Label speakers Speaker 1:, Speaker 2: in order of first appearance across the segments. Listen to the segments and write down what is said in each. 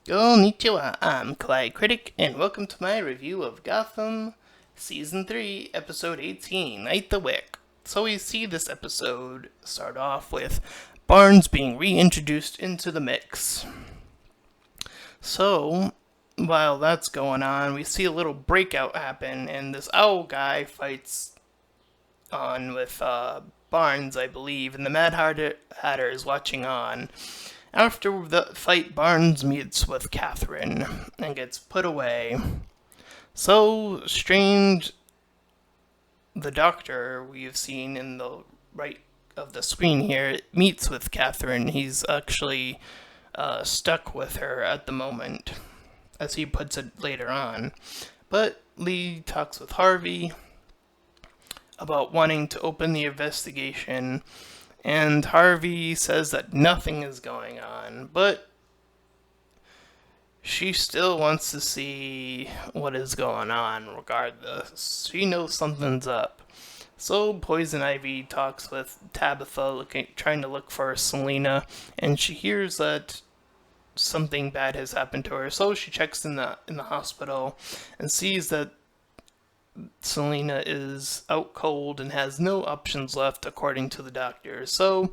Speaker 1: Konnichiwa, I'm Kawaii Critic, and welcome to my review of Gotham Season 3, Episode 18, Night the Wick. So we see this episode start off with Barnes being reintroduced into the mix. So, while that's going on, we see a little breakout happen, and this owl guy fights on with Barnes, I believe, and the Mad Hatter is watching on. After the fight, Barnes meets with Catherine and gets put away. So, Strange, the doctor we've seen in the right of the screen here, meets with Catherine. He's actually stuck with her at the moment, as he puts it later on. But Lee talks with Harvey about wanting to open the investigation, and Harvey says that nothing is going on, but she still wants to see what is going on regardless. She knows something's up. So Poison Ivy talks with Tabitha, trying to look for Selena, and she hears that something bad has happened to her. So she checks in the hospital and sees that Selena is out cold and has no options left, according to the doctor. So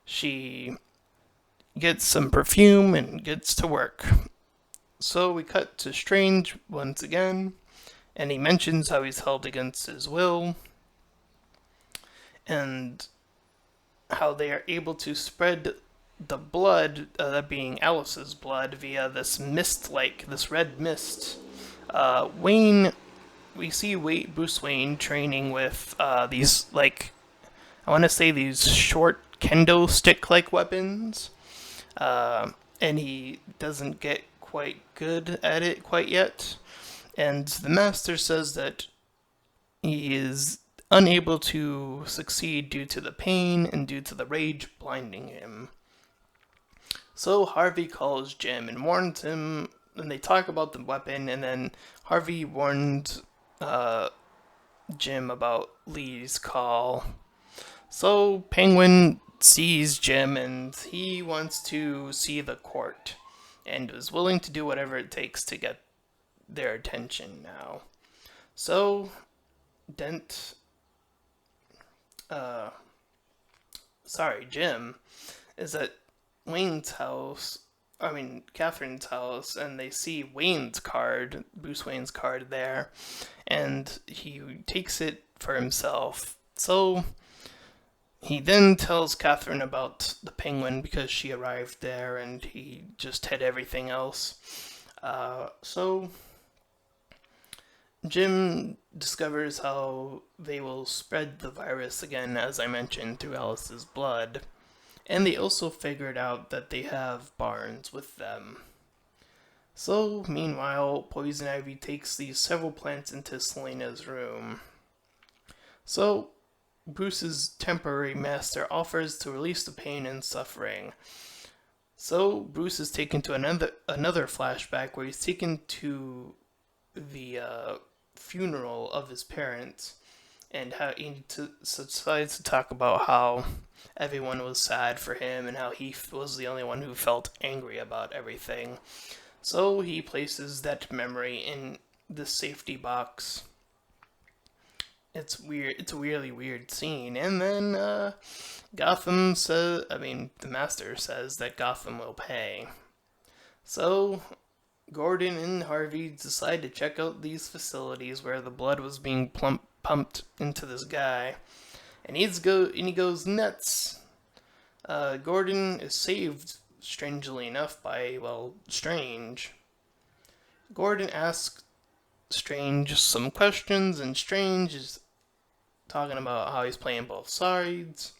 Speaker 1: she gets some perfume and gets to work. So we cut to Strange once again, and he mentions how he's held against his will, and how they are able to spread the blood, being Alice's blood, via this this red mist. Wayne, we see Bruce Wayne training with these, I want to say these short kendo stick-like weapons, and he doesn't get quite good at it quite yet. And the master says that he is unable to succeed due to the pain and due to the rage blinding him. So Harvey calls Jim and warns him, and they talk about the weapon, and then Harvey warned Jim about Lee's call. So Penguin sees Jim, and he wants to see the court, and is willing to do whatever it takes to get their attention now. So Jim is at Catherine's house, and they see Bruce Wayne's card there, and he takes it for himself. So he then tells Catherine about the Penguin because she arrived there and he just had everything else. So Jim discovers how they will spread the virus again, as I mentioned, through Alice's blood. And they also figured out that they have Barnes with them. So, meanwhile, Poison Ivy takes these several plants into Selena's room. So, Bruce's temporary master offers to release the pain and suffering. So Bruce is taken to another flashback where he's taken to the funeral of his parents, and how he decides to talk about how everyone was sad for him and how he was the only one who felt angry about everything. So he places that memory in the safety box. It's weird. It's a really weird scene. And then the Master says that Gotham will pay. So Gordon and Harvey decide to check out these facilities where the blood was being pumped into this guy, and he goes nuts. Gordon is saved, strangely enough, by Strange. Gordon asks Strange some questions, and Strange is talking about how he's playing both sides.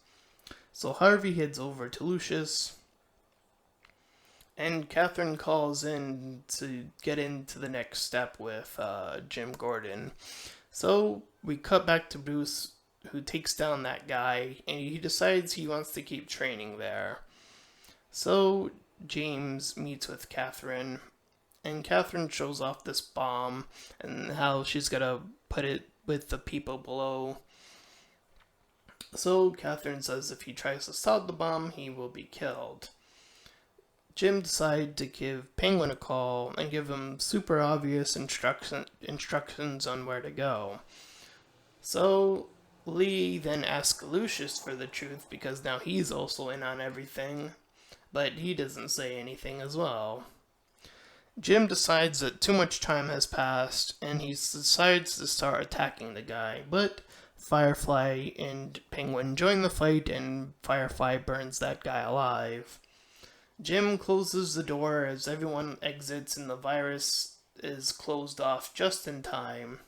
Speaker 1: So Harvey heads over to Lucius, and Catherine calls in to get into the next step with Jim Gordon. So we cut back to Bruce, who takes down that guy, and he decides he wants to keep training there. So James meets with Catherine, and Catherine shows off this bomb and how she's gonna put it with the people below. So Catherine says if he tries to stop the bomb, he will be killed. Jim decided to give Penguin a call and give him super obvious instructions on where to go. So Lee then asks Lucius for the truth because now he's also in on everything, but he doesn't say anything as well. Jim decides that too much time has passed and he decides to start attacking the guy, but Firefly and Penguin join the fight and Firefly burns that guy alive. Jim closes the door as everyone exits and the virus is closed off just in time.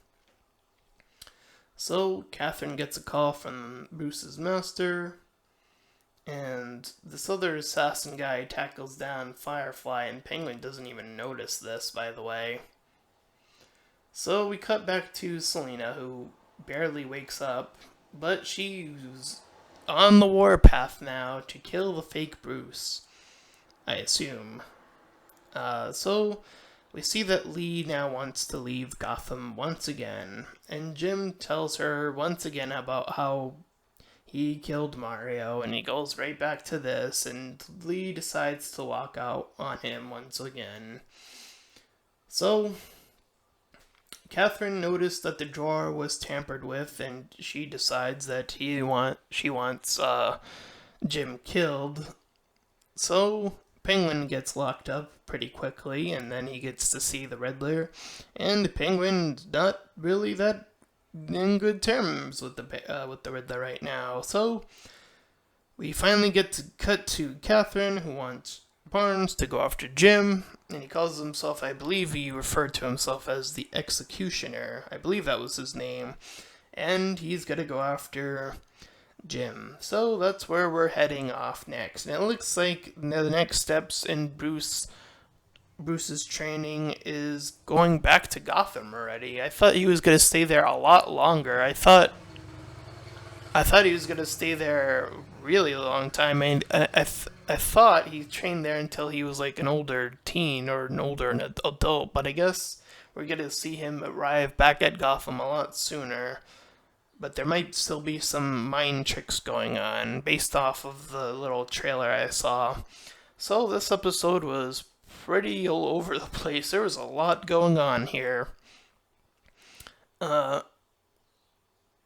Speaker 1: So Catherine gets a call from Bruce's master, and this other assassin guy tackles down Firefly, and Penguin doesn't even notice this, by the way. So we cut back to Selina, who barely wakes up, but she's on the warpath now to kill the fake Bruce, I assume. So we see that Lee now wants to leave Gotham once again, and Jim tells her once again about how he killed Mario, and he goes right back to this, and Lee decides to walk out on him once again. So Catherine noticed that the drawer was tampered with, and she decides that she wants Jim killed. So Penguin gets locked up pretty quickly, and then he gets to see the Riddler, and Penguin's not really that in good terms with the Riddler right now. So we finally get to cut to Catherine, who wants Barnes to go after Jim, and he calls himself, I believe he referred to himself as the Executioner. I believe that was his name. And he's gonna go after Jim. So that's where we're heading off next. And it looks like the next steps in Bruce's training is going back to Gotham already. I thought he was going to stay there a lot longer. I thought he was going to stay there really long time. I thought he trained there until he was like an older teen or an older adult, but I guess we're going to see him arrive back at Gotham a lot sooner. But there might still be some mind tricks going on based off of the little trailer I saw. So this episode was pretty all over the place. There was a lot going on here.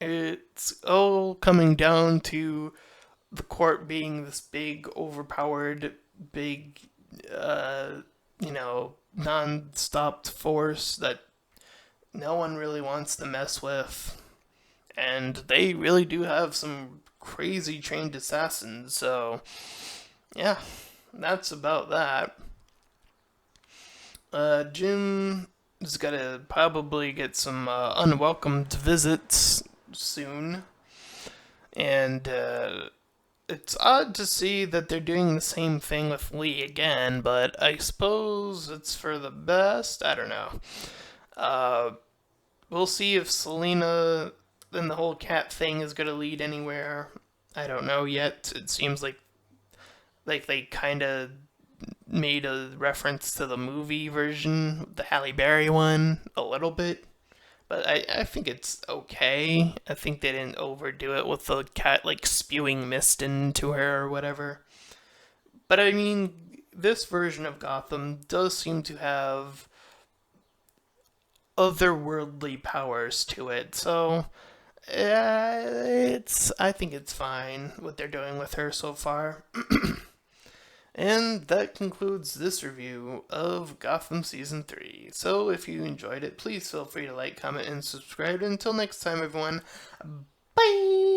Speaker 1: It's all coming down to the court being this big, overpowered, big, non-stopped force that no one really wants to mess with. And they really do have some crazy trained assassins, so yeah, that's about that. Jim is gonna probably get some unwelcomed visits soon, and it's odd to see that they're doing the same thing with Lee again, but I suppose it's for the best. I don't know. We'll see if Selina and the whole cat thing is gonna lead anywhere. I don't know yet. It seems like they kind of made a reference to the movie version, the Halle Berry one, a little bit. But I think it's okay. I think they didn't overdo it with the cat, like, spewing mist into her or whatever. But I mean, this version of Gotham does seem to have otherworldly powers to it, so I think it's fine what they're doing with her so far. And that concludes this review of Gotham Season 3. So if you enjoyed it, please feel free to like, comment, and subscribe. Until next time, everyone, bye!